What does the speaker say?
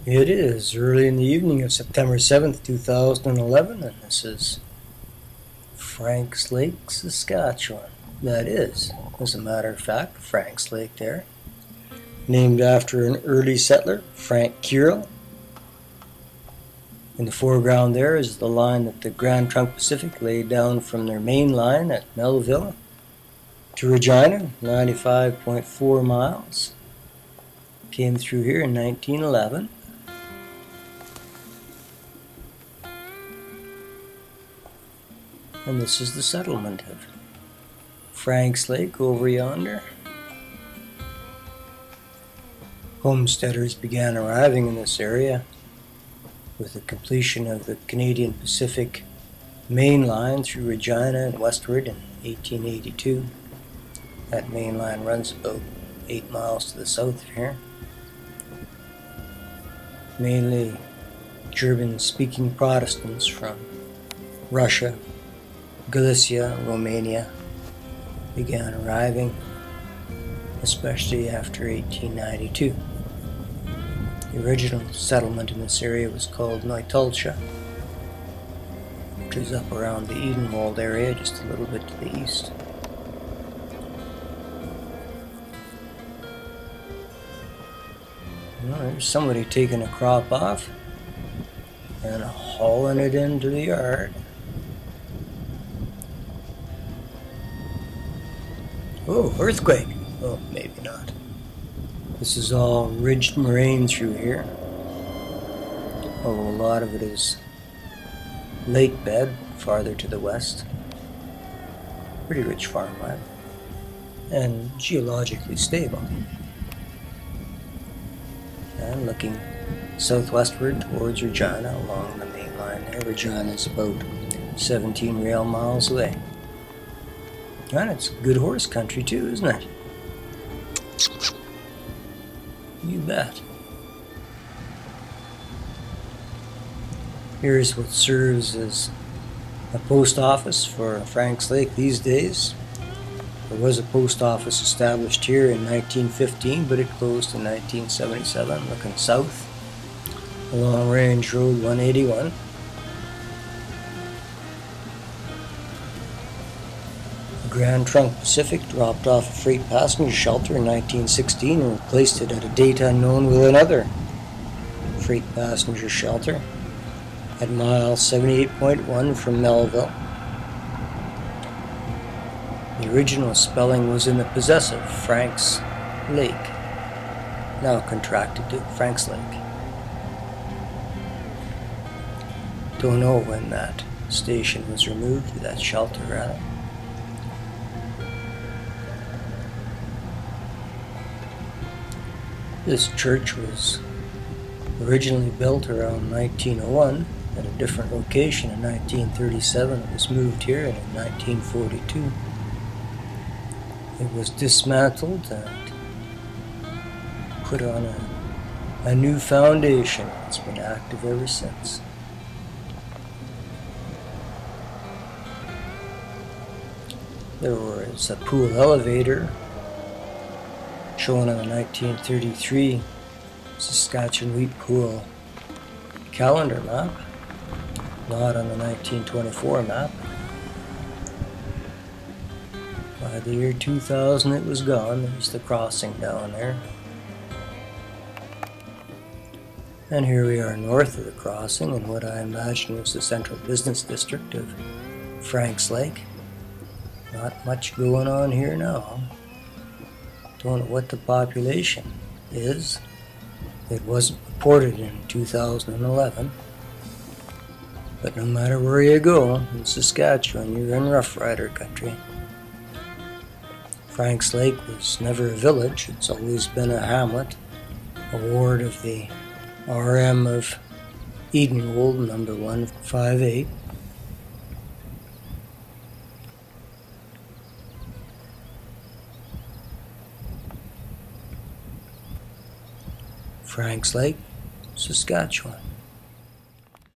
It is early in the evening of September 7th, 2011, and this is Frankslake, Saskatchewan. That is, as a matter of fact, Frankslake there, named after an early settler, Frank Kirill. In the foreground there is the line that the Grand Trunk Pacific laid down from their main line at Melville to Regina, 95.4 miles. Came through here in 1911. And this is the settlement of Frankslake over yonder. Homesteaders began arriving in this area with the completion of the Canadian Pacific main line through Regina and westward in 1882. That main line runs about 8 miles to the south of here. Mainly German-speaking Protestants from Russia, Galicia, Romania began arriving, especially after 1892. The original settlement in this area was called Neutulcia, which is up around the Edenwald area, just a little bit to the east. Well, there's somebody taking a crop off and hauling it into the yard. Oh, earthquake! Oh, maybe not. This is all ridged moraine through here, although a lot of it is lake bed farther to the west. Pretty rich farmland and geologically stable. And looking southwestward towards Regina along the main line there. Regina is about 17 rail miles away. And it's good horse country too, isn't it? You bet. Here's what serves as a post office for Frankslake these days. There was a post office established here in 1915, but it closed in 1977, looking south along Range Road 181. Grand Trunk Pacific dropped off a freight passenger shelter in 1916 and replaced it at a date unknown with another freight passenger shelter at mile 78.1 from Melville. The original spelling was in the possessive, Frankslake, now contracted to Frankslake. Don't know when that station was removed, that shelter rather. This church was originally built around 1901 at a different location in 1937. It was moved here in 1942. It was dismantled and put on a new foundation. It's been active ever since. There was a pool elevator shown on the 1933 Saskatchewan Wheat Pool calendar map, not on the 1924 map. By the year 2000 it was gone. There's the crossing down there. And here we are north of the crossing in what I imagine was the central business district of Frankslake. Not much going on here now. Don't know what the population is. It wasn't reported in 2011. But no matter where you go in Saskatchewan, you're in Rough Rider country. Frankslake was never a village. It's always been a hamlet, a ward of the RM of Edenwald, number 158. Frankslake, Saskatchewan.